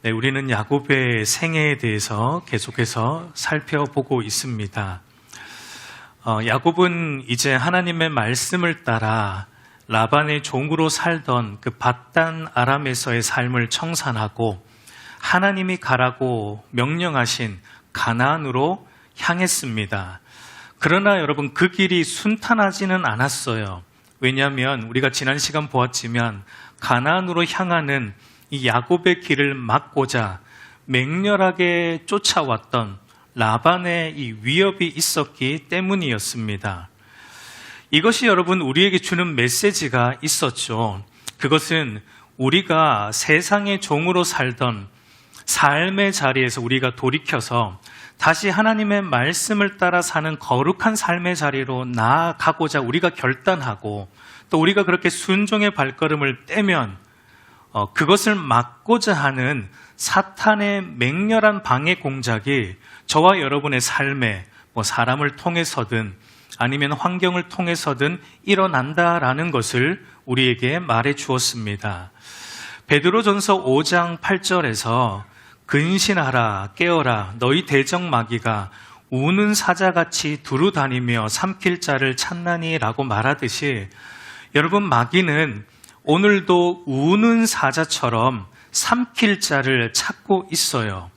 네, 우리는 야곱의 생애에 대해서 계속해서 살펴보고 있습니다. 야곱은 이제 하나님의 말씀을 따라 라반의 종으로 살던 그 밧단 아람에서의 삶을 청산하고 하나님이 가라고 명령하신 가나안으로 향했습니다. 그러나 여러분, 그 길이 순탄하지는 않았어요. 왜냐하면 우리가 지난 시간 보았지만 가나안으로 향하는 이 야곱의 길을 막고자 맹렬하게 쫓아왔던 라반의 이 위협이 있었기 때문이었습니다. 이것이 여러분 우리에게 주는 메시지가 있었죠. 그것은 우리가 세상의 종으로 살던 삶의 자리에서 우리가 돌이켜서 다시 하나님의 말씀을 따라 사는 거룩한 삶의 자리로 나아가고자 우리가 결단하고 또 우리가 그렇게 순종의 발걸음을 떼면 그것을 막고자 하는 사탄의 맹렬한 방해 공작이 저와 여러분의 삶에 사람을 통해서든 아니면 환경을 통해서든 일어난다라는 것을 우리에게 말해 주었습니다. 베드로전서 5장 8절에서 근신하라 깨어라 너희 대적 마귀가 우는 사자같이 두루 다니며 삼킬 자를 찾나니 라고 말하듯이 여러분, 마귀는 오늘도 우는 사자처럼 삼킬 자를 찾고 있어요.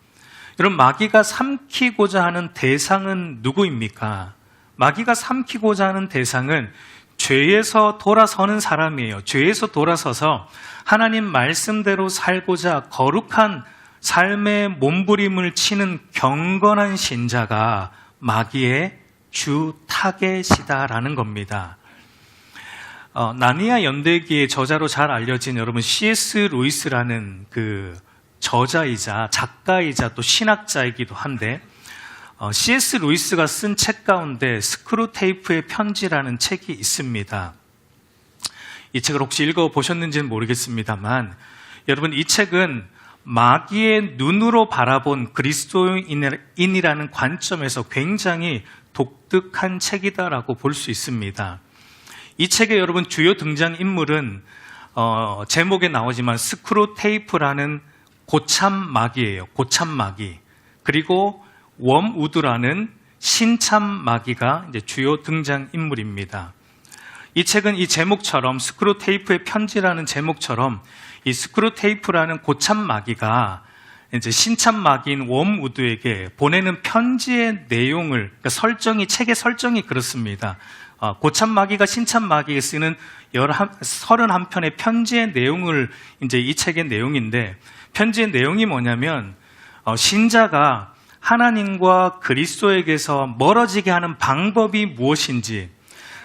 여러분, 마귀가 삼키고자 하는 대상은 누구입니까? 마귀가 삼키고자 하는 대상은 죄에서 돌아서는 사람이에요. 죄에서 돌아서서 하나님 말씀대로 살고자 거룩한 삶의 몸부림을 치는 경건한 신자가 마귀의 주 타겟이다라는 겁니다. 나니아 연대기의 저자로 잘 알려진 여러분 C.S. 루이스라는 그 저자이자 작가이자 또 신학자이기도 한데 C.S. 루이스가 쓴 책 가운데 스크루테이프의 편지라는 책이 있습니다. 이 책을 혹시 읽어보셨는지는 모르겠습니다만 여러분, 이 책은 마귀의 눈으로 바라본 그리스도인이라는 관점에서 굉장히 독특한 책이다라고 볼 수 있습니다. 이 책의 여러분 주요 등장인물은 제목에 나오지만 스크루테이프라는 고참 마귀예요. 고참 마귀. 그리고 웜우드라는 신참 마귀가 이제 주요 등장인물입니다. 이 책은 이 제목처럼 스크루테이프의 편지라는 제목처럼 이 스크루테이프라는 고참 마귀가 이제 신참 마귀인 웜우드에게 보내는 편지의 내용을, 그러니까 책의 설정이 그렇습니다. 고참 마귀가 신참 마귀에 쓰는 31편의 편지의 내용을 이제 이 책의 내용인데, 편지의 내용이 뭐냐면 신자가 하나님과 그리스도에게서 멀어지게 하는 방법이 무엇인지,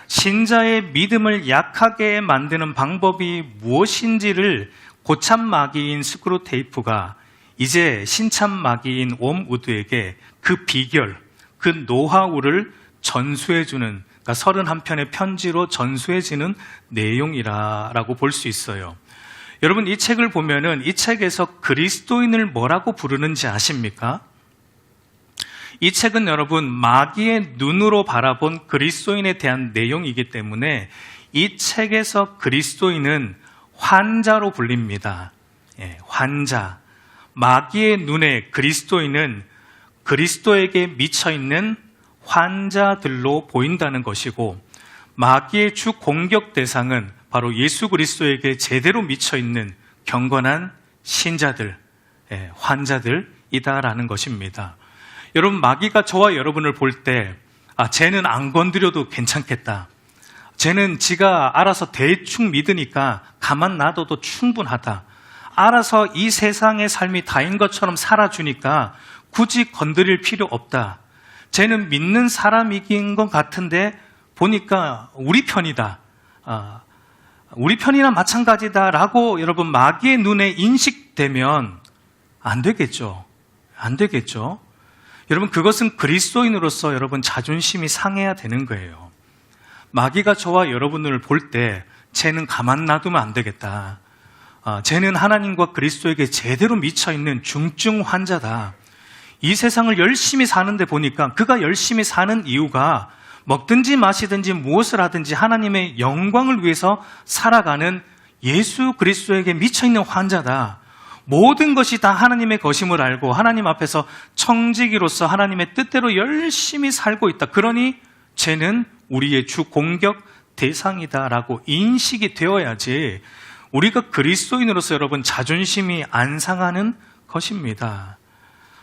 신자의 믿음을 약하게 만드는 방법이 무엇인지를 고참 마귀인 스크루테이프가 이제 신참 마귀인 웜우드에게 그 비결, 그 노하우를 전수해주는, 그러니까 31편의 편지로 전수해지는 내용이라고 볼 수 있어요. 여러분, 이 책을 보면은 이 책에서 그리스도인을 뭐라고 부르는지 아십니까? 이 책은 여러분 마귀의 눈으로 바라본 그리스도인에 대한 내용이기 때문에 이 책에서 그리스도인은 환자로 불립니다. 환자. 마귀의 눈에 그리스도인은 그리스도에게 미쳐있는 환자들로 보인다는 것이고, 마귀의 주 공격 대상은 바로 예수 그리스도에게 제대로 미쳐있는 경건한 신자들, 환자들이다라는 것입니다. 여러분, 마귀가 저와 여러분을 볼 때 쟤는 안 건드려도 괜찮겠다, 쟤는 지가 알아서 대충 믿으니까 가만 놔둬도 충분하다, 알아서 이 세상의 삶이 다인 것처럼 살아주니까 굳이 건드릴 필요 없다, 쟤는 믿는 사람이긴 것 같은데 보니까 우리 편이다, 우리 편이나 마찬가지다라고 여러분 마귀의 눈에 인식되면 안 되겠죠. 안 되겠죠. 여러분, 그것은 그리스도인으로서 여러분 자존심이 상해야 되는 거예요. 마귀가 저와 여러분을 볼 때 쟤는 가만 놔두면 안 되겠다, 쟤는 하나님과 그리스도에게 제대로 미쳐있는 중증 환자다, 이 세상을 열심히 사는데 보니까 그가 열심히 사는 이유가 먹든지 마시든지 무엇을 하든지 하나님의 영광을 위해서 살아가는 예수 그리스도에게 미쳐있는 환자다. 모든 것이 다 하나님의 것임을 알고 하나님 앞에서 청지기로서 하나님의 뜻대로 열심히 살고 있다. 그러니 죄는 우리의 주 공격 대상이다라고 인식이 되어야지 우리가 그리스도인으로서 여러분 자존심이 안 상하는 것입니다.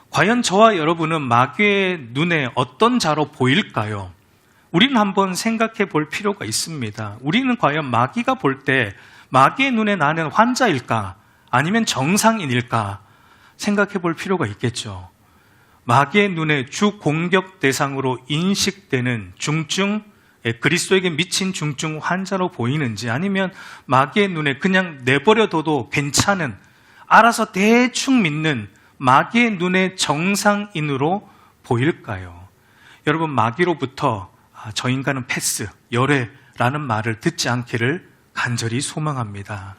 과연 저와 여러분은 마귀의 눈에 어떤 자로 보일까요? 우리는 한번 생각해 볼 필요가 있습니다. 우리는 과연 마귀가 볼 때 마귀의 눈에 나는 환자일까? 아니면 정상인일까? 생각해 볼 필요가 있겠죠. 마귀의 눈에 주 공격 대상으로 인식되는 중증, 그리스도에게 미친 중증 환자로 보이는지, 아니면 마귀의 눈에 그냥 내버려둬도 괜찮은, 알아서 대충 믿는 마귀의 눈에 정상인으로 보일까요? 여러분, 마귀로부터 저 인간은 패스, 열애라는 말을 듣지 않기를 간절히 소망합니다.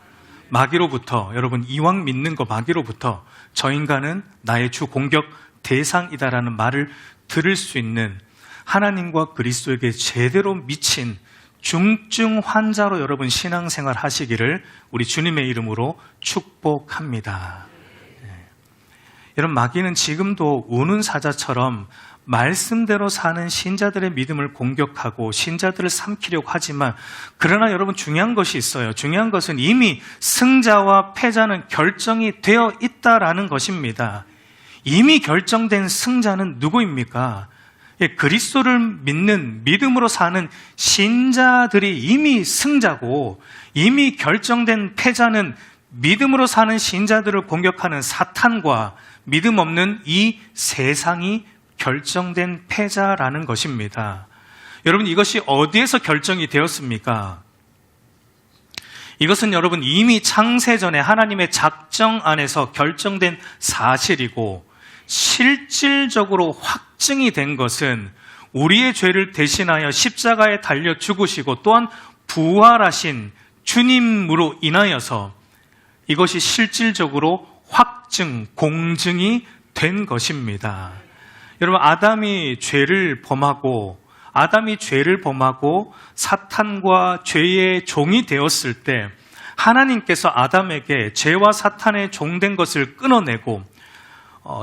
마귀로부터, 여러분 이왕 믿는 거 마귀로부터 저 인간은 나의 주 공격 대상이다라는 말을 들을 수 있는 하나님과 그리스도에게 제대로 미친 중증 환자로 여러분 신앙생활 하시기를 우리 주님의 이름으로 축복합니다. 여러분, 마귀는 지금도 우는 사자처럼 말씀대로 사는 신자들의 믿음을 공격하고 신자들을 삼키려고 하지만, 그러나 여러분 중요한 것이 있어요. 중요한 것은 이미 승자와 패자는 결정이 되어 있다라는 것입니다. 이미 결정된 승자는 누구입니까? 그리스도를 믿는, 믿음으로 사는 신자들이 이미 승자고, 이미 결정된 패자는 믿음으로 사는 신자들을 공격하는 사탄과 믿음 없는 이 세상이 결정된 패자라는 것입니다. 여러분, 이것이 어디에서 결정이 되었습니까? 이것은 여러분 이미 창세전에 하나님의 작정 안에서 결정된 사실이고, 실질적으로 확증이 된 것은 우리의 죄를 대신하여 십자가에 달려 죽으시고 또한 부활하신 주님으로 인하여서 이것이 실질적으로 확증, 공증이 된 것입니다. 여러분, 아담이 죄를 범하고 사탄과 죄의 종이 되었을 때 하나님께서 아담에게 죄와 사탄의 종된 것을 끊어내고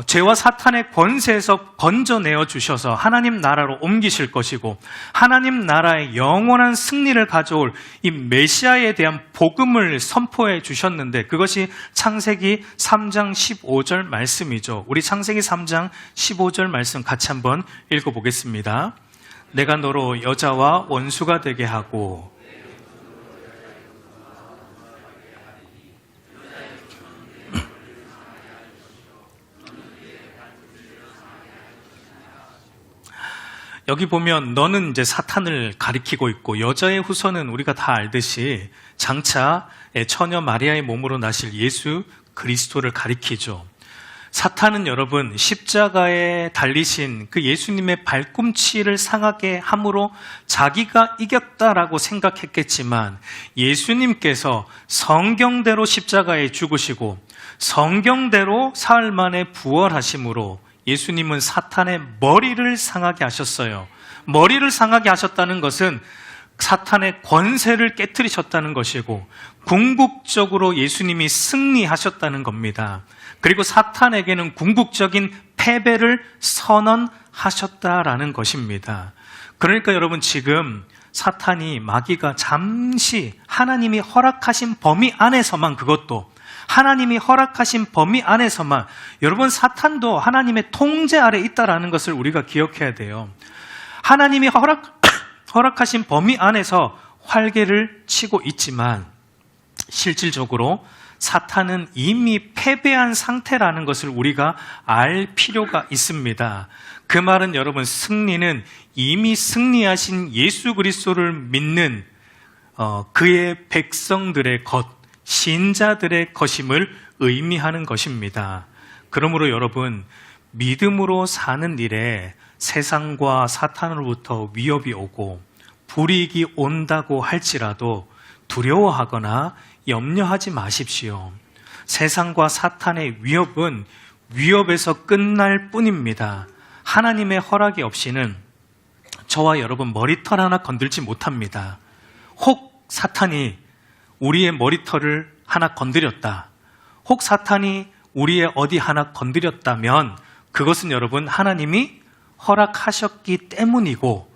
죄와 사탄의 권세에서 건져내어 주셔서 하나님 나라로 옮기실 것이고, 하나님 나라의 영원한 승리를 가져올 이 메시아에 대한 복음을 선포해 주셨는데, 그것이 창세기 3장 15절 말씀이죠. 우리 창세기 3장 15절 말씀 같이 한번 읽어보겠습니다. 내가 너로 여자와 원수가 되게 하고 여기 보면 너는 이제 사탄을 가리키고 있고, 여자의 후손은 우리가 다 알듯이 장차 처녀 마리아의 몸으로 나실 예수 그리스도를 가리키죠. 사탄은 여러분 십자가에 달리신 그 예수님의 발꿈치를 상하게 함으로 자기가 이겼다라고 생각했겠지만, 예수님께서 성경대로 십자가에 죽으시고 성경대로 사흘 만에 부활하심으로 예수님은 사탄의 머리를 상하게 하셨어요. 머리를 상하게 하셨다는 것은 사탄의 권세를 깨트리셨다는 것이고, 궁극적으로 예수님이 승리하셨다는 겁니다. 그리고 사탄에게는 궁극적인 패배를 선언하셨다라는 것입니다. 그러니까 여러분, 지금 사탄이, 마귀가 잠시 하나님이 허락하신 범위 안에서만, 그것도 하나님이 허락하신 범위 안에서만, 여러분 사탄도 하나님의 통제 아래 있다라는 것을 우리가 기억해야 돼요. 하나님이 허락하신 범위 안에서 활개를 치고 있지만 실질적으로 사탄은 이미 패배한 상태라는 것을 우리가 알 필요가 있습니다. 그 말은 여러분, 승리는 이미 승리하신 예수 그리스도를 믿는 그의 백성들의 것, 신자들의 것임을 의미하는 것입니다. 그러므로 여러분, 믿음으로 사는 일에 세상과 사탄으로부터 위협이 오고 불이익이 온다고 할지라도 두려워하거나 염려하지 마십시오. 세상과 사탄의 위협은 위협에서 끝날 뿐입니다. 하나님의 허락이 없이는 저와 여러분 머리털 하나 건들지 못합니다. 혹 사탄이 우리의 머리털을 하나 건드렸다, 혹 사탄이 우리의 어디 하나 건드렸다면 그것은 여러분 하나님이 허락하셨기 때문이고,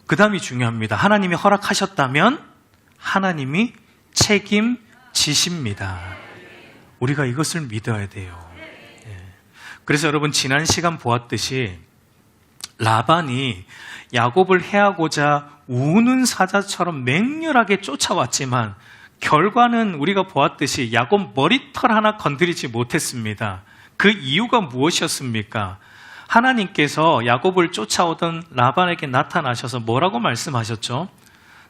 그 다음이 중요합니다. 하나님이 허락하셨다면 하나님이 책임지십니다. 우리가 이것을 믿어야 돼요. 그래서 여러분 지난 시간 보았듯이 라반이 야곱을 해하고자 우는 사자처럼 맹렬하게 쫓아왔지만 결과는 우리가 보았듯이 야곱 머리털 하나 건드리지 못했습니다. 그 이유가 무엇이었습니까? 하나님께서 야곱을 쫓아오던 라반에게 나타나셔서 뭐라고 말씀하셨죠?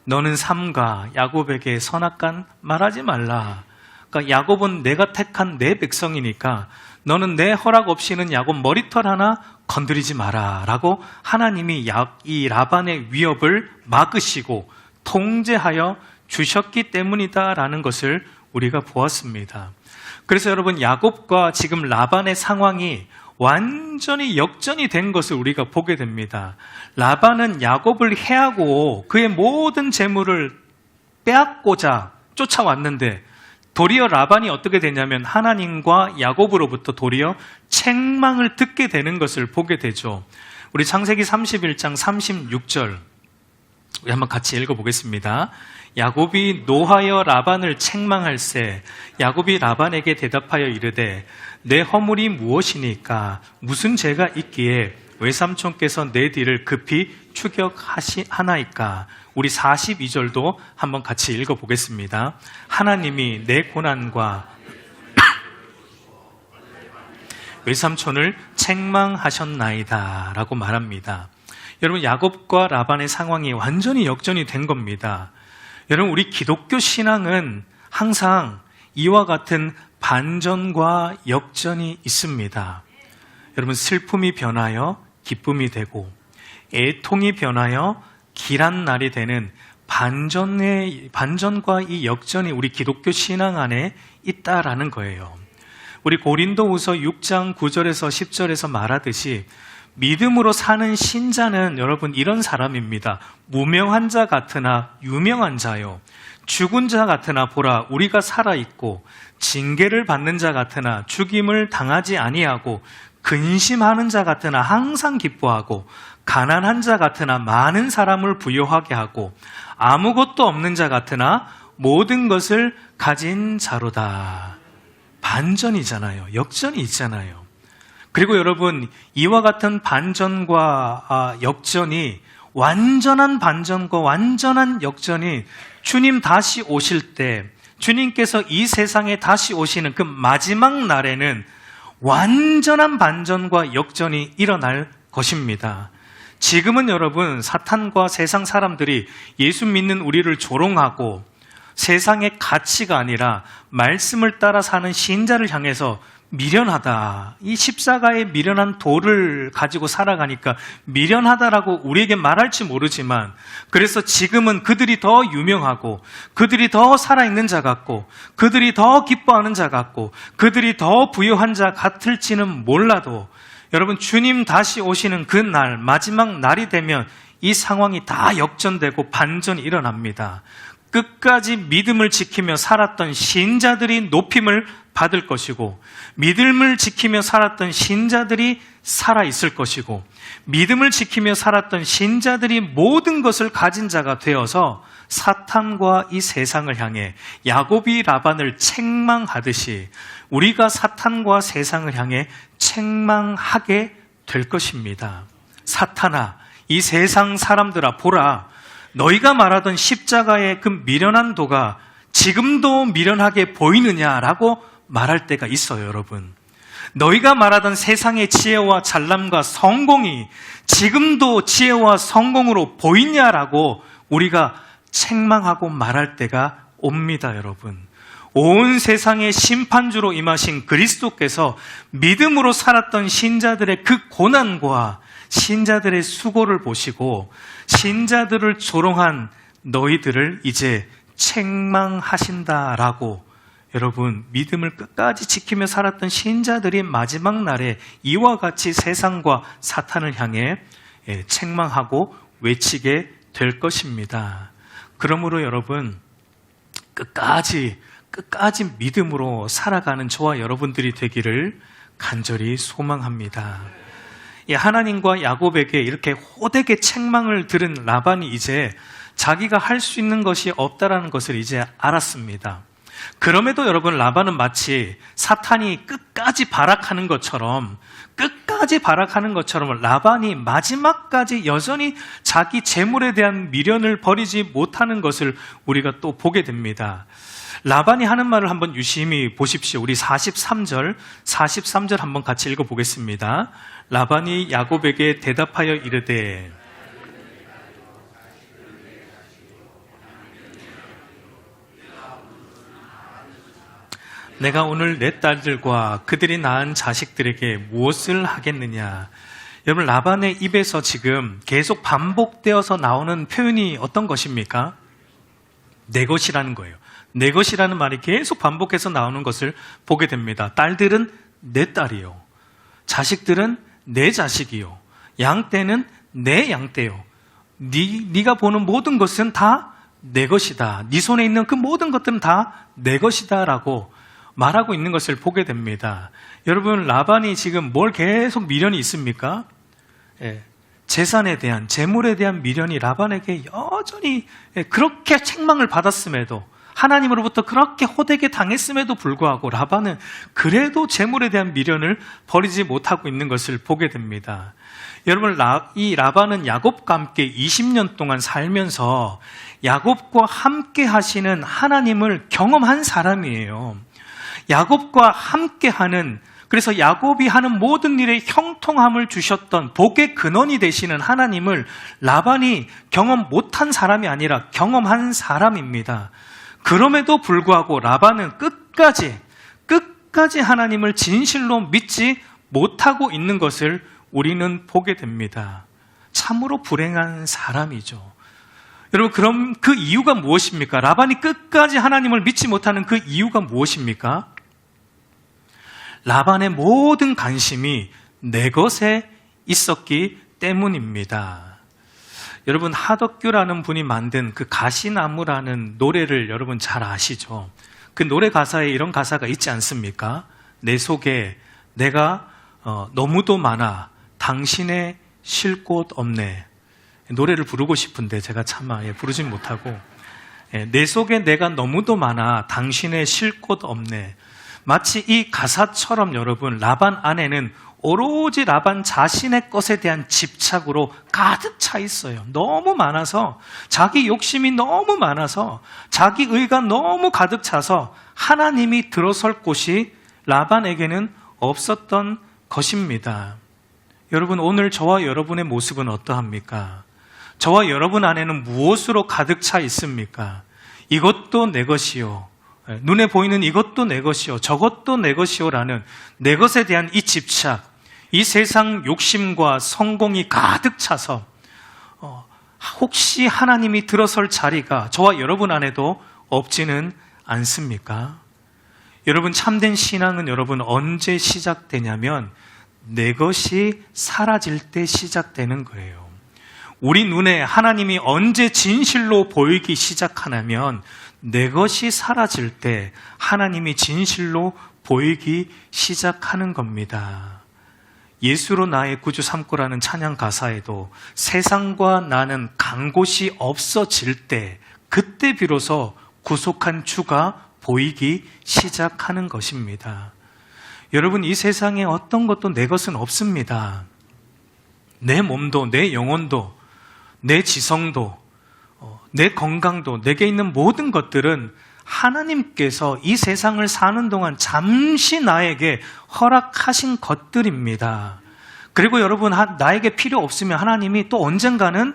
너는 삼가 야곱에게 선악간 말하지 말라. 그러니까 야곱은 내가 택한 내 백성이니까 너는 내 허락 없이는 야곱 머리털 하나 건드리지 마라 라고 하나님이 이 라반의 위협을 막으시고 통제하여 주셨기 때문이다 라는 것을 우리가 보았습니다. 그래서 여러분 야곱과 지금 라반의 상황이 완전히 역전이 된 것을 우리가 보게 됩니다. 라반은 야곱을 해하고 그의 모든 재물을 빼앗고자 쫓아왔는데 도리어 라반이 어떻게 되냐면 하나님과 야곱으로부터 도리어 책망을 듣게 되는 것을 보게 되죠. 우리 창세기 31장 36절 우리 한번 같이 읽어보겠습니다. 야곱이 노하여 라반을 책망할세 야곱이 라반에게 대답하여 이르되 내 허물이 무엇이니까 무슨 죄가 있기에 외삼촌께서 내 뒤를 급히 추격하나이까. 우리 42절도 한번 같이 읽어보겠습니다. 하나님이 내 고난과 외삼촌을 책망하셨나이다 라고 말합니다. 여러분 야곱과 라반의 상황이 완전히 역전이 된 겁니다. 여러분 우리 기독교 신앙은 항상 이와 같은 반전과 역전이 있습니다. 여러분 슬픔이 변하여 기쁨이 되고 애통이 변하여 길한 날이 되는 반전과 이 역전이 우리 기독교 신앙 안에 있다라는 거예요. 우리 고린도후서 6장 9절에서 10절에서 말하듯이 믿음으로 사는 신자는 여러분 이런 사람입니다. 무명한 자 같으나 유명한 자요. 죽은 자 같으나 보라 우리가 살아있고 징계를 받는 자 같으나 죽임을 당하지 아니하고 근심하는 자 같으나 항상 기뻐하고 가난한 자 같으나 많은 사람을 부요하게 하고 아무것도 없는 자 같으나 모든 것을 가진 자로다. 반전이잖아요. 역전이 있잖아요. 그리고 여러분 이와 같은 반전과 역전이 완전한 반전과 완전한 역전이 주님 다시 오실 때 주님께서 이 세상에 다시 오시는 그 마지막 날에는 완전한 반전과 역전이 일어날 것입니다. 지금은 여러분 사탄과 세상 사람들이 예수 믿는 우리를 조롱하고 세상의 가치가 아니라 말씀을 따라 사는 신자를 향해서 미련하다. 이 십자가의 미련한 도를 가지고 살아가니까 미련하다라고 우리에게 말할지 모르지만 그래서 지금은 그들이 더 유명하고 그들이 더 살아있는 자 같고 그들이 더 기뻐하는 자 같고 그들이 더 부유한 자 같을지는 몰라도 여러분 주님 다시 오시는 그 날 마지막 날이 되면 이 상황이 다 역전되고 반전이 일어납니다. 끝까지 믿음을 지키며 살았던 신자들이 높임을 받을 것이고 믿음을 지키며 살았던 신자들이 살아있을 것이고 믿음을 지키며 살았던 신자들이 모든 것을 가진 자가 되어서 사탄과 이 세상을 향해 야곱이 라반을 책망하듯이 우리가 사탄과 세상을 향해 책망하게 될 것입니다. 사탄아, 이 세상 사람들아 보라 너희가 말하던 십자가의 그 미련한 도가 지금도 미련하게 보이느냐라고 말할 때가 있어요, 여러분. 너희가 말하던 세상의 지혜와 잘남과 성공이 지금도 지혜와 성공으로 보이냐라고 우리가 책망하고 말할 때가 옵니다, 여러분. 온 세상의 심판주로 임하신 그리스도께서 믿음으로 살았던 신자들의 그 고난과 신자들의 수고를 보시고 신자들을 조롱한 너희들을 이제 책망하신다라고 여러분 믿음을 끝까지 지키며 살았던 신자들이 마지막 날에 이와 같이 세상과 사탄을 향해 책망하고 외치게 될 것입니다. 그러므로 여러분 끝까지 끝까지 믿음으로 살아가는 저와 여러분들이 되기를 간절히 소망합니다. 하나님과 야곱에게 이렇게 호되게 책망을 들은 라반이 이제 자기가 할 수 있는 것이 없다라는 것을 이제 알았습니다. 그럼에도 여러분, 라반은 마치 사탄이 끝까지 발악하는 것처럼 라반이 마지막까지 여전히 자기 재물에 대한 미련을 버리지 못하는 것을 우리가 또 보게 됩니다. 라반이 하는 말을 한번 유심히 보십시오. 우리 43절 한번 같이 읽어보겠습니다. 라반이 야곱에게 대답하여 이르되 내가 오늘 내 딸들과 그들이 낳은 자식들에게 무엇을 하겠느냐. 여러분, 라반의 입에서 지금 계속 반복되어서 나오는 표현이 어떤 것입니까? 내 것이라는 거예요. 내 것이라는 말이 계속 반복해서 나오는 것을 보게 됩니다. 딸들은 내 딸이요, 자식들은 내 자식이요, 양떼는 내 양떼요. 네가 보는 모든 것은 다 내 것이다. 네 손에 있는 그 모든 것들은 다 내 것이다 라고 말하고 있는 것을 보게 됩니다. 여러분, 라반이 지금 뭘 계속 미련이 있습니까? 재산에 대한, 재물에 대한 미련이 라반에게 여전히 그렇게 책망을 받았음에도, 하나님으로부터 그렇게 호되게 당했음에도 불구하고 라반은 그래도 재물에 대한 미련을 버리지 못하고 있는 것을 보게 됩니다. 여러분, 이 라반은 야곱과 함께 20년 동안 살면서 야곱과 함께 하시는 하나님을 경험한 사람이에요. 야곱과 함께하는, 그래서 야곱이 하는 모든 일에 형통함을 주셨던 복의 근원이 되시는 하나님을 라반이 경험 못한 사람이 아니라 경험한 사람입니다. 그럼에도 불구하고 라반은 끝까지 하나님을 진실로 믿지 못하고 있는 것을 우리는 보게 됩니다. 참으로 불행한 사람이죠. 여러분, 그럼 그 이유가 무엇입니까? 라반이 끝까지 하나님을 믿지 못하는 그 이유가 무엇입니까? 라반의 모든 관심이 내 것에 있었기 때문입니다. 여러분, 하덕규라는 분이 만든 그 가시나무라는 노래를 여러분 잘 아시죠? 그 노래 가사에 이런 가사가 있지 않습니까? 내 속에 내가 너무도 많아 당신의 쉴 곳 없네. 노래를 부르고 싶은데 제가 차마 부르진 못하고, 내 속에 내가 너무도 많아 당신의 쉴 곳 없네. 마치 이 가사처럼 여러분, 라반 안에는 오로지 라반 자신의 것에 대한 집착으로 가득 차 있어요. 너무 많아서, 자기 욕심이 너무 많아서, 자기 의가 너무 가득 차서 하나님이 들어설 곳이 라반에게는 없었던 것입니다. 여러분, 오늘 저와 여러분의 모습은 어떠합니까? 저와 여러분 안에는 무엇으로 가득 차 있습니까? 이것도 내 것이요, 눈에 보이는 이것도 내 것이요, 저것도 내 것이요라는 내 것에 대한 이 집착, 이 세상 욕심과 성공이 가득 차서 혹시 하나님이 들어설 자리가 저와 여러분 안에도 없지는 않습니까? 여러분, 참된 신앙은 여러분 언제 시작되냐면 내 것이 사라질 때 시작되는 거예요. 우리 눈에 하나님이 언제 진실로 보이기 시작하냐면 내 것이 사라질 때 하나님이 진실로 보이기 시작하는 겁니다. 예수로 나의 구주 삼고라는 찬양 가사에도 세상과 나는 간 곳이 없어질 때, 그때 비로소 구속한 주가 보이기 시작하는 것입니다. 여러분, 이 세상에 어떤 것도 내 것은 없습니다. 내 몸도, 내 영혼도, 내 지성도, 내 건강도, 내게 있는 모든 것들은 하나님께서 이 세상을 사는 동안 잠시 나에게 허락하신 것들입니다. 그리고 여러분, 나에게 필요 없으면 하나님이 또 언젠가는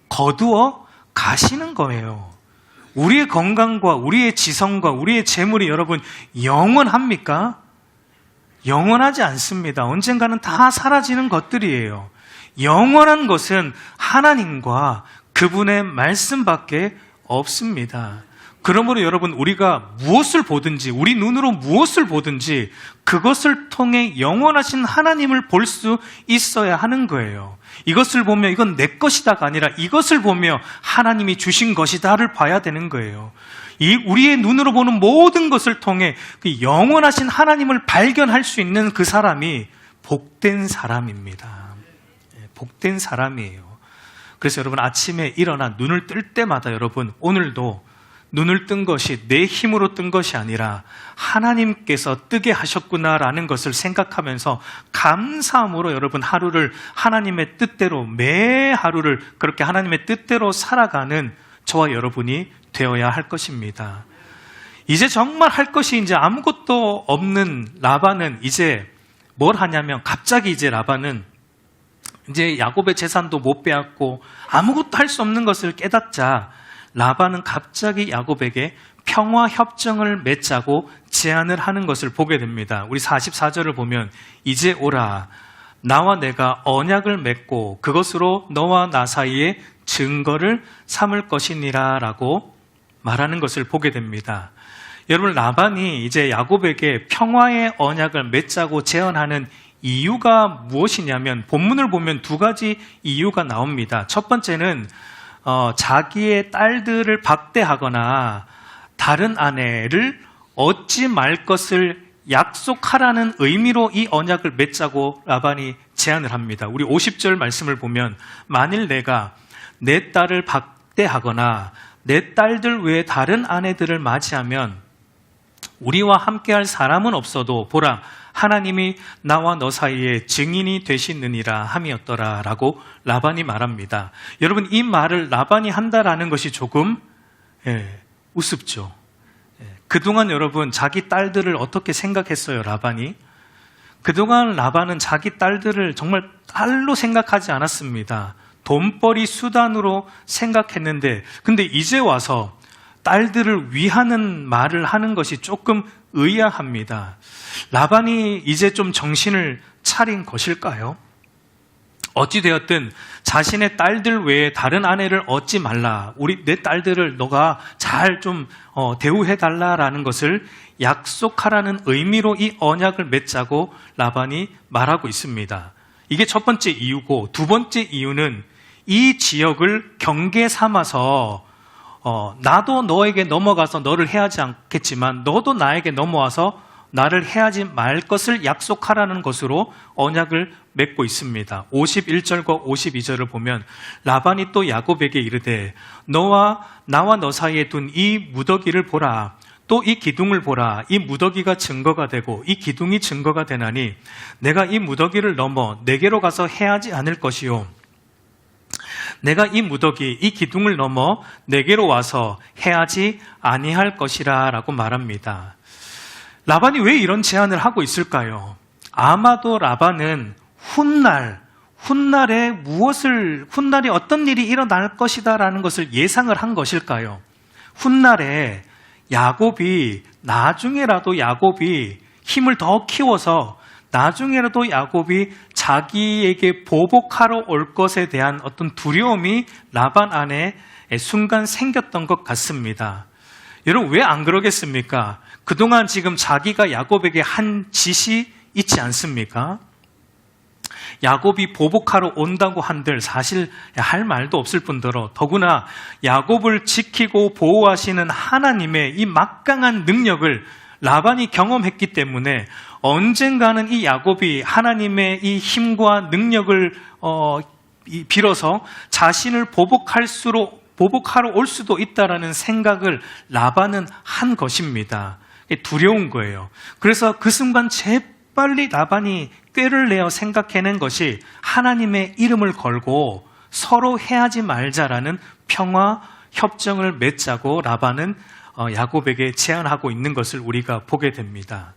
거두어 가시는 거예요. 우리의 건강과 우리의 지성과 우리의 재물이 여러분 영원합니까? 영원하지 않습니다. 언젠가는 다 사라지는 것들이에요. 영원한 것은 하나님과 그분의 말씀밖에 없습니다. 그러므로 여러분, 우리가 무엇을 보든지, 우리 눈으로 무엇을 보든지 그것을 통해 영원하신 하나님을 볼 수 있어야 하는 거예요. 이것을 보며 이건 내 것이다가 아니라 이것을 보며 하나님이 주신 것이다를 봐야 되는 거예요. 이 우리의 눈으로 보는 모든 것을 통해 그 영원하신 하나님을 발견할 수 있는 그 사람이 복된 사람입니다. 복된 사람이에요. 그래서 여러분 아침에 일어나 눈을 뜰 때마다 여러분 오늘도 눈을 뜬 것이 내 힘으로 뜬 것이 아니라 하나님께서 뜨게 하셨구나라는 것을 생각하면서 감사함으로 여러분 하루를 하나님의 뜻대로 매 하루를 그렇게 하나님의 뜻대로 살아가는 저와 여러분이 되어야 할 것입니다. 이제 정말 할 것이 이제 아무것도 없는 라반은 이제 뭘 하냐면 갑자기 이제 라반은 이제 야곱의 재산도 못 빼앗고 아무것도 할 수 없는 것을 깨닫자 라반은 갑자기 야곱에게 평화 협정을 맺자고 제안을 하는 것을 보게 됩니다. 우리 44절을 보면 이제 오라 나와 내가 언약을 맺고 그것으로 너와 나 사이에 증거를 삼을 것이니라 라고 말하는 것을 보게 됩니다. 여러분 라반이 이제 야곱에게 평화의 언약을 맺자고 제안하는 이유가 무엇이냐면 본문을 보면 두 가지 이유가 나옵니다. 첫 번째는 자기의 딸들을 박대하거나 다른 아내를 얻지 말 것을 약속하라는 의미로 이 언약을 맺자고 라반이 제안을 합니다. 우리 50절 말씀을 보면 만일 내가 내 딸을 박대하거나 내 딸들 외에 다른 아내들을 맞이하면 우리와 함께할 사람은 없어도 보라 하나님이 나와 너 사이에 증인이 되시느니라 함이었더라 라고 라반이 말합니다. 여러분 이 말을 라반이 한다라는 것이 조금 우습죠. 그동안 여러분 자기 딸들을 어떻게 생각했어요 라반이? 그동안 라반은 자기 딸들을 정말 딸로 생각하지 않았습니다. 돈벌이 수단으로 생각했는데 근데 이제 와서 딸들을 위하는 말을 하는 것이 조금 의아합니다. 라반이 이제 좀 정신을 차린 것일까요? 어찌되었든 자신의 딸들 외에 다른 아내를 얻지 말라. 내 딸들을 너가 잘 좀 대우해달라라는 것을 약속하라는 의미로 이 언약을 맺자고 라반이 말하고 있습니다. 이게 첫 번째 이유고 두 번째 이유는 이 지역을 경계 삼아서 나도 너에게 넘어가서 너를 해하지 않겠지만 너도 나에게 넘어와서 나를 해하지 말 것을 약속하라는 것으로 언약을 맺고 있습니다. 51절과 52절을 보면 라반이 또 야곱에게 이르되 너와 나와 너 사이에 둔 이 무더기를 보라. 또 이 기둥을 보라. 이 무더기가 증거가 되고 이 기둥이 증거가 되나니 내가 이 무더기를 넘어 내게로 가서 해하지 않을 것이요 내가 이 무더기, 이 기둥을 넘어 내게로 와서 해하지 아니할 것이라 라고 말합니다. 라반이 왜 이런 제안을 하고 있을까요? 아마도 라반은 훗날에 훗날에 어떤 일이 일어날 것이다 라는 것을 예상을 한 것일까요? 훗날에 나중에라도 야곱이 힘을 더 키워서 나중에라도 야곱이 자기에게 보복하러 올 것에 대한 어떤 두려움이 라반 안에 순간 생겼던 것 같습니다. 여러분 왜 안 그러겠습니까? 그동안 지금 자기가 야곱에게 한 짓이 있지 않습니까? 야곱이 보복하러 온다고 한들 사실 할 말도 없을 뿐더러 더구나 야곱을 지키고 보호하시는 하나님의 이 막강한 능력을 라반이 경험했기 때문에 언젠가는 이 야곱이 하나님의 이 힘과 능력을 빌어서 자신을 보복하러 올 수도 있다라는 생각을 라반은 한 것입니다. 두려운 거예요. 그래서 그 순간 재빨리 라반이 꾀를 내어 생각해낸 것이 하나님의 이름을 걸고 서로 해하지 말자라는 평화 협정을 맺자고 라반은 야곱에게 제안하고 있는 것을 우리가 보게 됩니다.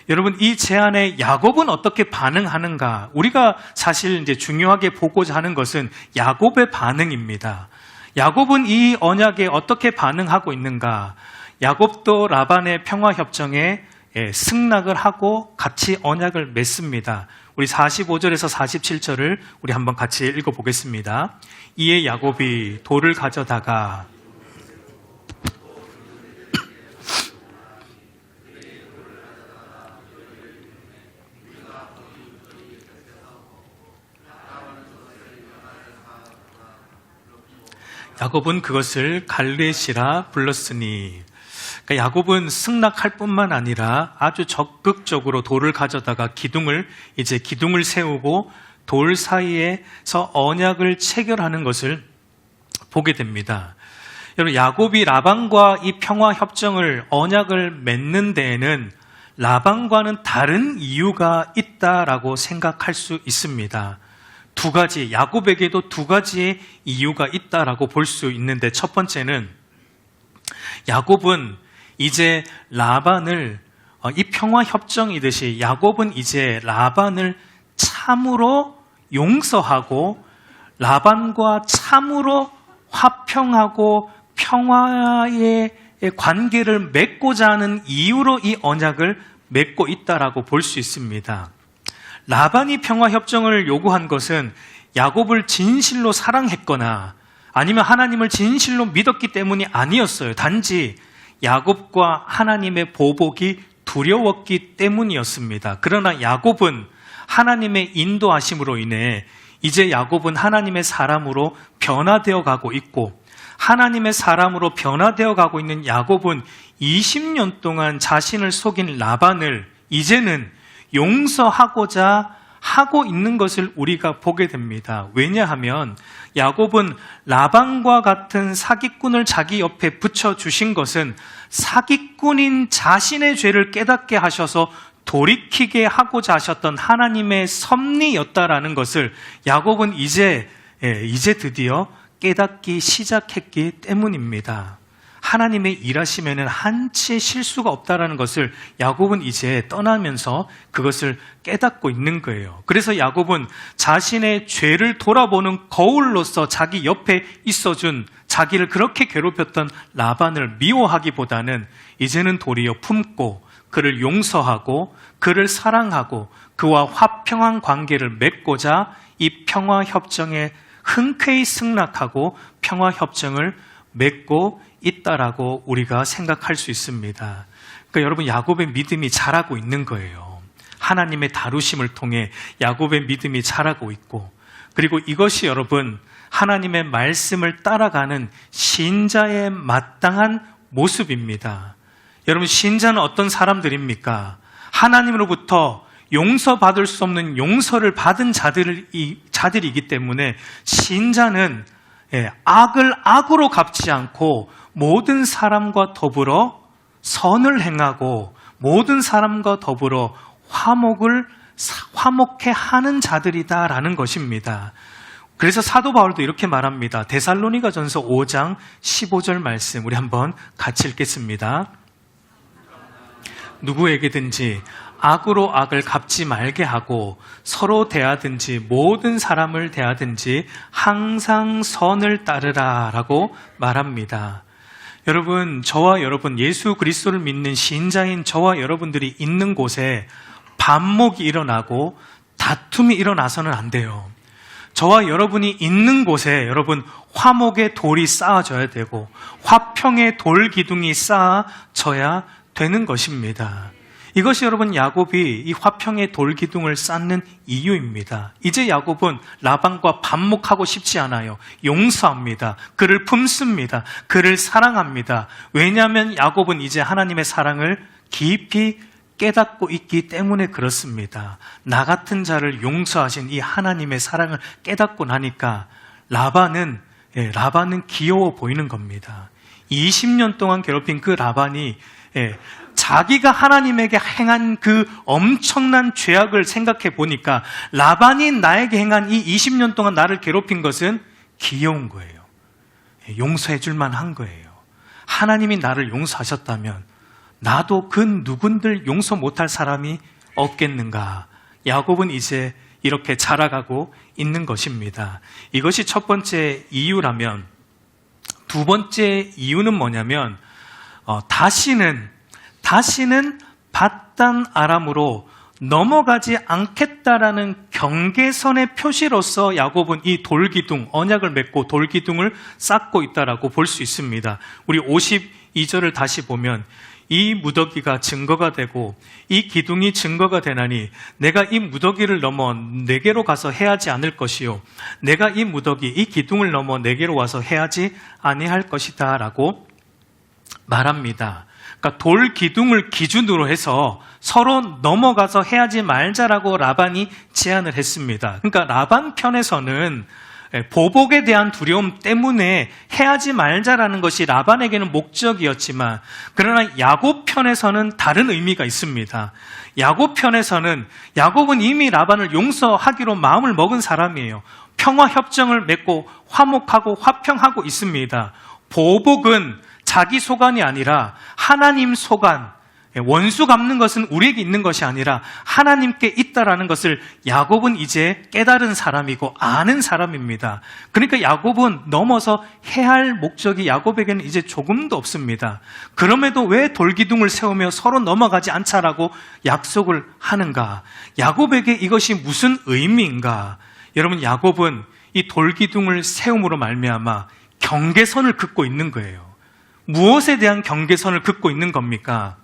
여러분 이 제안에 야곱은 어떻게 반응하는가? 우리가 사실 이제 중요하게 보고자 하는 것은 야곱의 반응입니다. 야곱은 이 언약에 어떻게 반응하고 있는가? 야곱도 라반의 평화 협정에 승낙을 하고 같이 언약을 맺습니다. 우리 45절에서 47절을 우리 한번 같이 읽어보겠습니다. 이에 야곱이 돌을 가져다가 야곱은 그것을 갈레시라 불렀으니 그러니까 야곱은 승낙할 뿐만 아니라 아주 적극적으로 돌을 가져다가 기둥을 세우고 돌 사이에서 언약을 체결하는 것을 보게 됩니다. 여러분, 야곱이 라반과 이 평화 협정을 언약을 맺는 데에는 라반과는 다른 이유가 있다라고 생각할 수 있습니다. 두 가지, 야곱에게도 두 가지의 이유가 있다라고 볼 수 있는데, 첫 번째는 야곱은 이제 라반을, 이 평화 협정이듯이 야곱은 이제 라반을 참으로 용서하고 라반과 참으로 화평하고 평화의 관계를 맺고자 하는 이유로 이 언약을 맺고 있다라고 볼 수 있습니다. 라반이 평화협정을 요구한 것은 야곱을 진실로 사랑했거나 아니면 하나님을 진실로 믿었기 때문이 아니었어요. 단지 야곱과 하나님의 보복이 두려웠기 때문이었습니다. 그러나 야곱은 하나님의 인도하심으로 인해 이제 야곱은 하나님의 사람으로 변화되어 가고 있고, 하나님의 사람으로 변화되어 가고 있는 야곱은 20년 동안 자신을 속인 라반을 이제는 용서하고자 하고 있는 것을 우리가 보게 됩니다. 왜냐하면 야곱은 라반과 같은 사기꾼을 자기 옆에 붙여주신 것은 사기꾼인 자신의 죄를 깨닫게 하셔서 돌이키게 하고자 하셨던 하나님의 섭리였다라는 것을 야곱은 이제 드디어 깨닫기 시작했기 때문입니다. 하나님의 일하심에는 한치의 실수가 없다라는 것을 야곱은 이제 떠나면서 그것을 깨닫고 있는 거예요. 그래서 야곱은 자신의 죄를 돌아보는 거울로서 자기 옆에 있어준, 자기를 그렇게 괴롭혔던 라반을 미워하기보다는 이제는 도리어 품고 그를 용서하고 그를 사랑하고 그와 화평한 관계를 맺고자 이 평화협정에 흔쾌히 승낙하고 평화협정을 맺고 있다라고 우리가 생각할 수 있습니다. 그러니까 여러분, 야곱의 믿음이 자라고 있는 거예요. 하나님의 다루심을 통해 야곱의 믿음이 자라고 있고, 그리고 이것이 여러분 하나님의 말씀을 따라가는 신자의 마땅한 모습입니다. 여러분, 신자는 어떤 사람들입니까? 하나님으로부터 용서받을 수 없는 용서를 받은 자들이기 때문에 신자는 악을 악으로 갚지 않고 모든 사람과 더불어 선을 행하고 모든 사람과 더불어 화목해 하는 자들이다라는 것입니다. 그래서 사도 바울도 이렇게 말합니다. 데살로니가전서 5장 15절 말씀 우리 한번 같이 읽겠습니다. 누구에게든지 악으로 악을 갚지 말게 하고 서로 대하든지 모든 사람을 대하든지 항상 선을 따르라 라고 말합니다. 여러분, 저와 여러분, 예수 그리스도를 믿는 신자인 저와 여러분들이 있는 곳에 반목이 일어나고 다툼이 일어나서는 안 돼요. 저와 여러분이 있는 곳에 여러분 화목의 돌이 쌓아져야 되고 화평의 돌 기둥이 쌓아져야 되는 것입니다. 이것이 여러분 야곱이 이 화평의 돌 기둥을 쌓는 이유입니다. 이제 야곱은 라반과 반목하고 싶지 않아요. 용서합니다. 그를 품습니다. 그를 사랑합니다. 왜냐하면 야곱은 이제 하나님의 사랑을 깊이 깨닫고 있기 때문에 그렇습니다. 나 같은 자를 용서하신 이 하나님의 사랑을 깨닫고 나니까 라반은 귀여워 보이는 겁니다. 20년 동안 괴롭힌 그 라반이 자기가 하나님에게 행한 그 엄청난 죄악을 생각해 보니까 라반이 나에게 행한 이 20년 동안 나를 괴롭힌 것은 귀여운 거예요. 용서해 줄 만한 거예요. 하나님이 나를 용서하셨다면 나도 그 누군들 용서 못할 사람이 없겠는가. 야곱은 이제 이렇게 자라가고 있는 것입니다. 이것이 첫 번째 이유라면, 두 번째 이유는 뭐냐면 다시는 바단 아람으로 넘어가지 않겠다라는 경계선의 표시로서 야곱은 이 돌기둥, 언약을 맺고 돌기둥을 쌓고 있다라고 볼 수 있습니다. 우리 52절을 다시 보면 이 무더기가 증거가 되고 이 기둥이 증거가 되나니 내가 이 무더기를 넘어 내게로 가서 해하지 않을 것이요 내가 이 무더기, 이 기둥을 넘어 내게로 와서 해하지 아니할 것이다 라고 말합니다. 그러니까 돌 기둥을 기준으로 해서 서로 넘어가서 해하지 말자라고 라반이 제안을 했습니다. 그러니까 라반 편에서는 보복에 대한 두려움 때문에 해하지 말자라는 것이 라반에게는 목적이었지만, 그러나 야곱 편에서는 다른 의미가 있습니다. 야곱 편에서는 야곱은 이미 라반을 용서하기로 마음을 먹은 사람이에요. 평화 협정을 맺고 화목하고 화평하고 있습니다. 보복은 자기 소관이 아니라 하나님 소관, 원수 갚는 것은 우리에게 있는 것이 아니라 하나님께 있다라는 것을 야곱은 이제 깨달은 사람이고 아는 사람입니다. 그러니까 야곱은 넘어서 해할 목적이 야곱에게는 이제 조금도 없습니다. 그럼에도 왜 돌기둥을 세우며 서로 넘어가지 않자라고 약속을 하는가? 야곱에게 이것이 무슨 의미인가? 여러분, 야곱은 이 돌기둥을 세움으로 말미암아 경계선을 긋고 있는 거예요. 무엇에 대한 경계선을 긋고 있는 겁니까?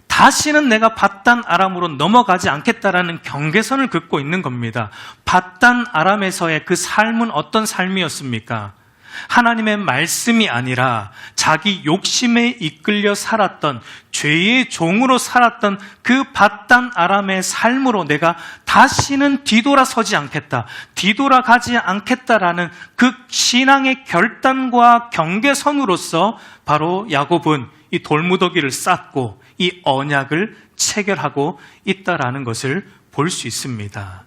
다시는 내가 밧단 아람으로 넘어가지 않겠다라는 경계선을 긋고 있는 겁니다. 밧단 아람에서의 그 삶은 어떤 삶이었습니까? 하나님의 말씀이 아니라 자기 욕심에 이끌려 살았던, 죄의 종으로 살았던 그 밧단 아람의 삶으로 내가 다시는 뒤돌아서지 않겠다, 뒤돌아가지 않겠다라는 그 신앙의 결단과 경계선으로서 바로 야곱은 이 돌무더기를 쌓고 이 언약을 체결하고 있다라는 것을 볼 수 있습니다.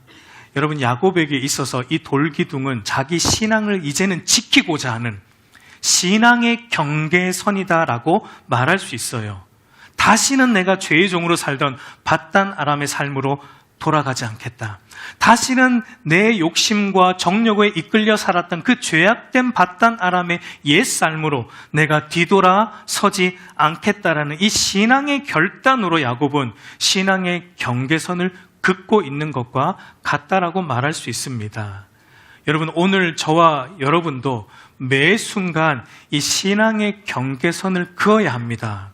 여러분, 야곱에게 있어서 이 돌기둥은 자기 신앙을 이제는 지키고자 하는 신앙의 경계선이다라고 말할 수 있어요. 다시는 내가 죄의 종으로 살던 밧단 아람의 삶으로 돌아가지 않겠다. 다시는 내 욕심과 정욕에 이끌려 살았던 그 죄악된 밧단 아람의 옛 삶으로 내가 뒤돌아서지 않겠다라는 이 신앙의 결단으로 야곱은 신앙의 경계선을 긋고 있는 것과 같다라고 말할 수 있습니다. 여러분, 오늘 저와 여러분도 매 순간 이 신앙의 경계선을 그어야 합니다.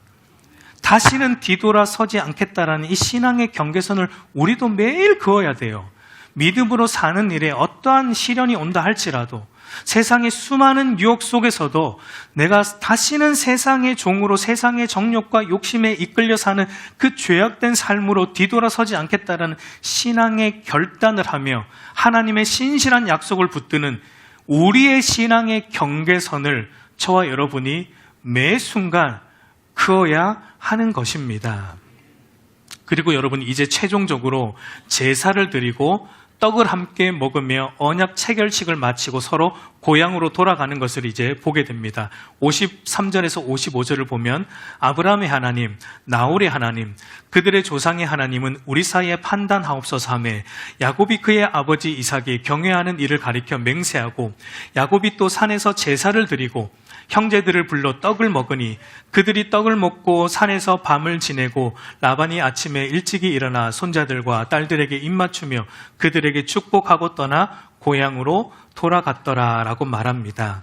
다시는 뒤돌아서지 않겠다라는 이 신앙의 경계선을 우리도 매일 그어야 돼요. 믿음으로 사는 일에 어떠한 시련이 온다 할지라도, 세상의 수많은 유혹 속에서도 내가 다시는 세상의 종으로 세상의 정욕과 욕심에 이끌려 사는 그 죄악된 삶으로 뒤돌아서지 않겠다라는 신앙의 결단을 하며 하나님의 신실한 약속을 붙드는 우리의 신앙의 경계선을 저와 여러분이 매 순간 그어야 하는 것입니다. 그리고 여러분, 이제 최종적으로 제사를 드리고 떡을 함께 먹으며 언약 체결식을 마치고 서로 고향으로 돌아가는 것을 이제 보게 됩니다. 53절에서 55절을 보면 아브라함의 하나님, 나홀의 하나님, 그들의 조상의 하나님은 우리 사이에 판단하옵소서 하며 야곱이 그의 아버지 이삭이 경외하는 일을 가리켜 맹세하고 야곱이 또 산에서 제사를 드리고 형제들을 불러 떡을 먹으니 그들이 떡을 먹고 산에서 밤을 지내고 라반이 아침에 일찍이 일어나 손자들과 딸들에게 입맞추며 그들에게 축복하고 떠나 고향으로 돌아갔더라 라고 말합니다.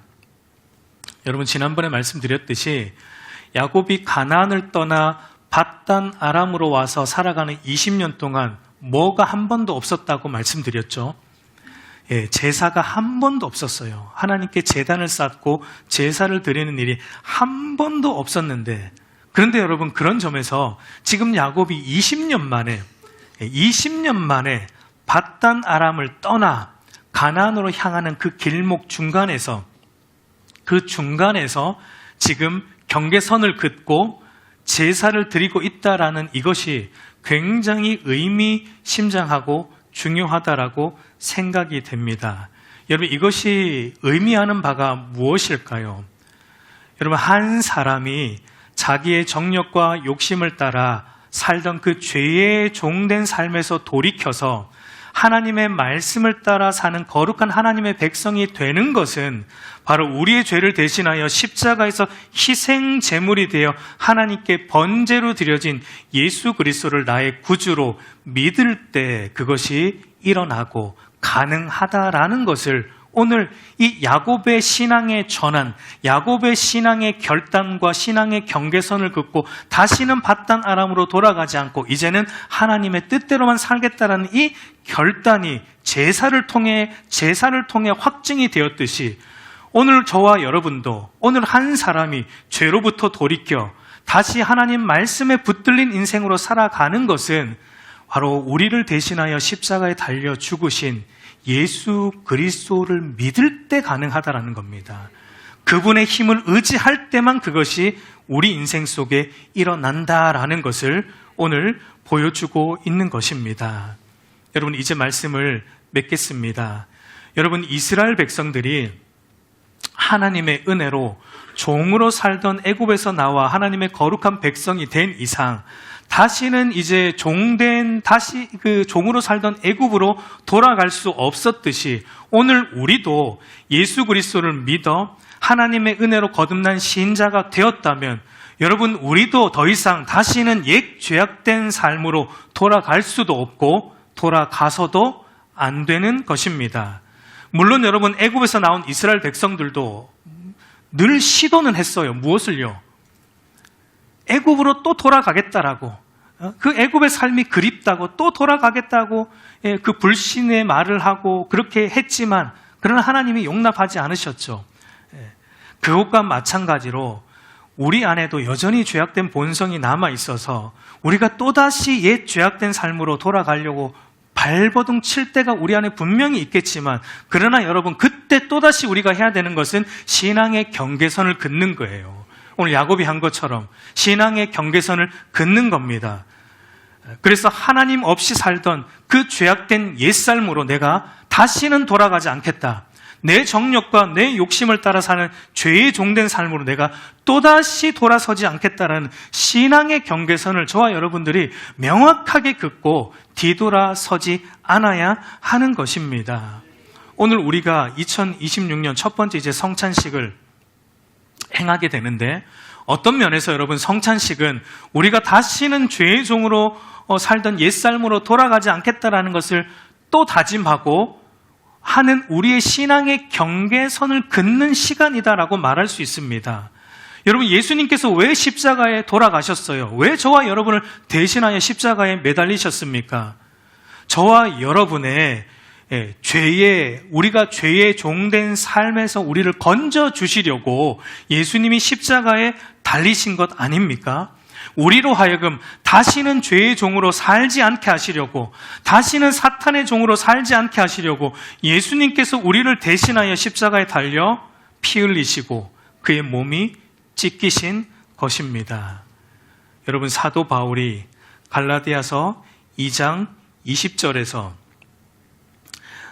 여러분, 지난번에 말씀드렸듯이 야곱이 가나안을 떠나 밧단 아람으로 와서 살아가는 20년 동안 뭐가 한 번도 없었다고 말씀드렸죠. 제사가 한 번도 없었어요. 하나님께 제단을 쌓고 제사를 드리는 일이 한 번도 없었는데, 그런데 여러분, 그런 점에서 지금 야곱이 20년 만에 밧단 아람을 떠나 가나안으로 향하는 그 길목 중간에서 지금 경계선을 긋고 제사를 드리고 있다라는 이것이 굉장히 의미심장하고 중요하다라고 생각이 됩니다. 여러분, 이것이 의미하는 바가 무엇일까요? 여러분, 한 사람이 자기의 정욕과 욕심을 따라 살던 그 죄의 종된 삶에서 돌이켜서 하나님의 말씀을 따라 사는 거룩한 하나님의 백성이 되는 것은 바로 우리의 죄를 대신하여 십자가에서 희생 제물이 되어 하나님께 번제로 드려진 예수 그리스도를 나의 구주로 믿을 때 그것이 일어나고 가능하다라는 것을 오늘 이 야곱의 신앙의 전환, 야곱의 신앙의 결단과 신앙의 경계선을 긋고 다시는 밧단 아람으로 돌아가지 않고 이제는 하나님의 뜻대로만 살겠다라는 이 결단이 제사를 통해 확증이 되었듯이 오늘 저와 여러분도 오늘 한 사람이 죄로부터 돌이켜 다시 하나님 말씀에 붙들린 인생으로 살아가는 것은 바로 우리를 대신하여 십자가에 달려 죽으신 예수 그리스도를 믿을 때 가능하다라는 겁니다. 그분의 힘을 의지할 때만 그것이 우리 인생 속에 일어난다라는 것을 오늘 보여주고 있는 것입니다. 여러분, 이제 말씀을 맺겠습니다. 여러분, 이스라엘 백성들이 하나님의 은혜로 종으로 살던 애굽에서 나와 하나님의 거룩한 백성이 된 이상 다시는 이제 다시 그 종으로 살던 애굽으로 돌아갈 수 없었듯이 오늘 우리도 예수 그리스도를 믿어 하나님의 은혜로 거듭난 신자가 되었다면 여러분, 우리도 더 이상 다시는 옛 죄악된 삶으로 돌아갈 수도 없고 돌아가서도 안 되는 것입니다. 물론 여러분, 애굽에서 나온 이스라엘 백성들도 늘 시도는 했어요. 무엇을요? 애굽으로 또 돌아가겠다라고, 그 애굽의 삶이 그립다고 또 돌아가겠다고 그 불신의 말을 하고 그렇게 했지만 그러나 하나님이 용납하지 않으셨죠. 그것과 마찬가지로 우리 안에도 여전히 죄악된 본성이 남아 있어서 우리가 또다시 옛 죄악된 삶으로 돌아가려고 발버둥 칠 때가 우리 안에 분명히 있겠지만 그러나 여러분, 그때 또다시 우리가 해야 되는 것은 신앙의 경계선을 긋는 거예요. 오늘 야곱이 한 것처럼 신앙의 경계선을 긋는 겁니다. 그래서 하나님 없이 살던 그 죄악된 옛삶으로 내가 다시는 돌아가지 않겠다. 내 정욕과 내 욕심을 따라 사는 죄의 종된 삶으로 내가 또다시 돌아서지 않겠다라는 신앙의 경계선을 저와 여러분들이 명확하게 긋고 뒤돌아서지 않아야 하는 것입니다. 오늘 우리가 2026년 첫 번째 이제 성찬식을 행하게 되는데 어떤 면에서 여러분, 성찬식은 우리가 다시는 죄의 종으로 살던 옛삶으로 돌아가지 않겠다라는 것을 또 다짐하고 하는 우리의 신앙의 경계선을 긋는 시간이다라고 말할 수 있습니다. 여러분, 예수님께서 왜 십자가에 돌아가셨어요? 왜 저와 여러분을 대신하여 십자가에 매달리셨습니까? 저와 여러분의 우리가 죄의 종된 삶에서 우리를 건져주시려고 예수님이 십자가에 달리신 것 아닙니까? 우리로 하여금 다시는 죄의 종으로 살지 않게 하시려고, 다시는 사탄의 종으로 살지 않게 하시려고 예수님께서 우리를 대신하여 십자가에 달려 피 흘리시고 그의 몸이 찢기신 것입니다. 여러분, 사도 바울이 갈라디아서 2장 20절에서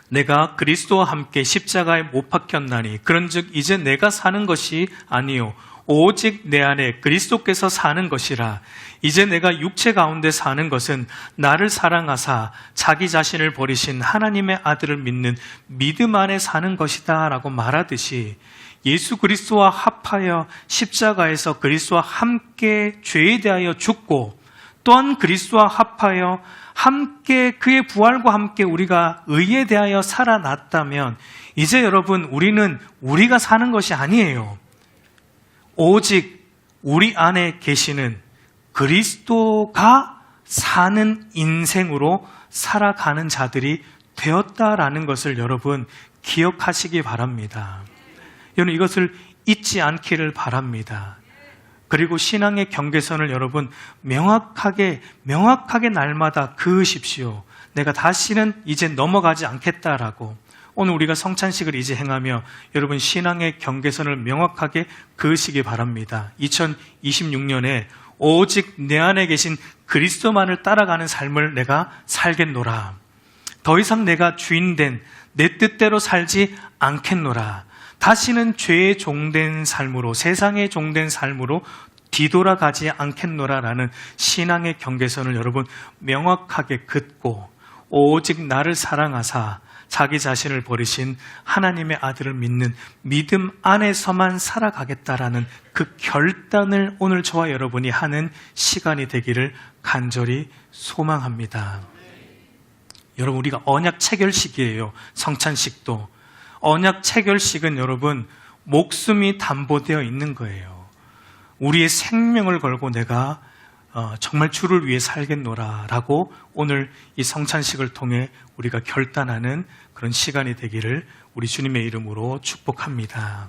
내가 그리스도와 함께 십자가에 못 박혔나니 그런즉 이제 내가 사는 것이 아니요 오직 내 안에 그리스도께서 사는 것이라. 이제 내가 육체 가운데 사는 것은 나를 사랑하사 자기 자신을 버리신 하나님의 아들을 믿는 믿음 안에 사는 것이다 라고 말하듯이 예수 그리스도와 합하여 십자가에서 그리스도와 함께 죄에 대하여 죽고 또한 그리스도와 합하여 함께 그의 부활과 함께 우리가 의에 대하여 살아났다면 이제 여러분, 우리는 우리가 사는 것이 아니에요. 오직 우리 안에 계시는 그리스도가 사는 인생으로 살아가는 자들이 되었다라는 것을 여러분 기억하시기 바랍니다. 여러분, 이것을 잊지 않기를 바랍니다. 그리고 신앙의 경계선을 여러분 명확하게 날마다 그으십시오. 내가 다시는 이제 넘어가지 않겠다라고. 오늘 우리가 성찬식을 이제 행하며 여러분 신앙의 경계선을 명확하게 그으시기 바랍니다. 2026년에 오직 내 안에 계신 그리스도만을 따라가는 삶을 내가 살겠노라. 더 이상 내가 주인된 내 뜻대로 살지 않겠노라. 다시는 죄의 종된 삶으로, 세상의 종된 삶으로 뒤돌아가지 않겠노라라는 신앙의 경계선을 여러분 명확하게 긋고 오직 나를 사랑하사 자기 자신을 버리신 하나님의 아들을 믿는 믿음 안에서만 살아가겠다라는 그 결단을 오늘 저와 여러분이 하는 시간이 되기를 간절히 소망합니다. 여러분, 우리가 언약 체결식이에요. 성찬식도. 언약 체결식은 여러분 목숨이 담보되어 있는 거예요. 우리의 생명을 걸고 내가 정말 주를 위해 살겠노라라고 오늘 이 성찬식을 통해 우리가 결단하는 그런 시간이 되기를 우리 주님의 이름으로 축복합니다.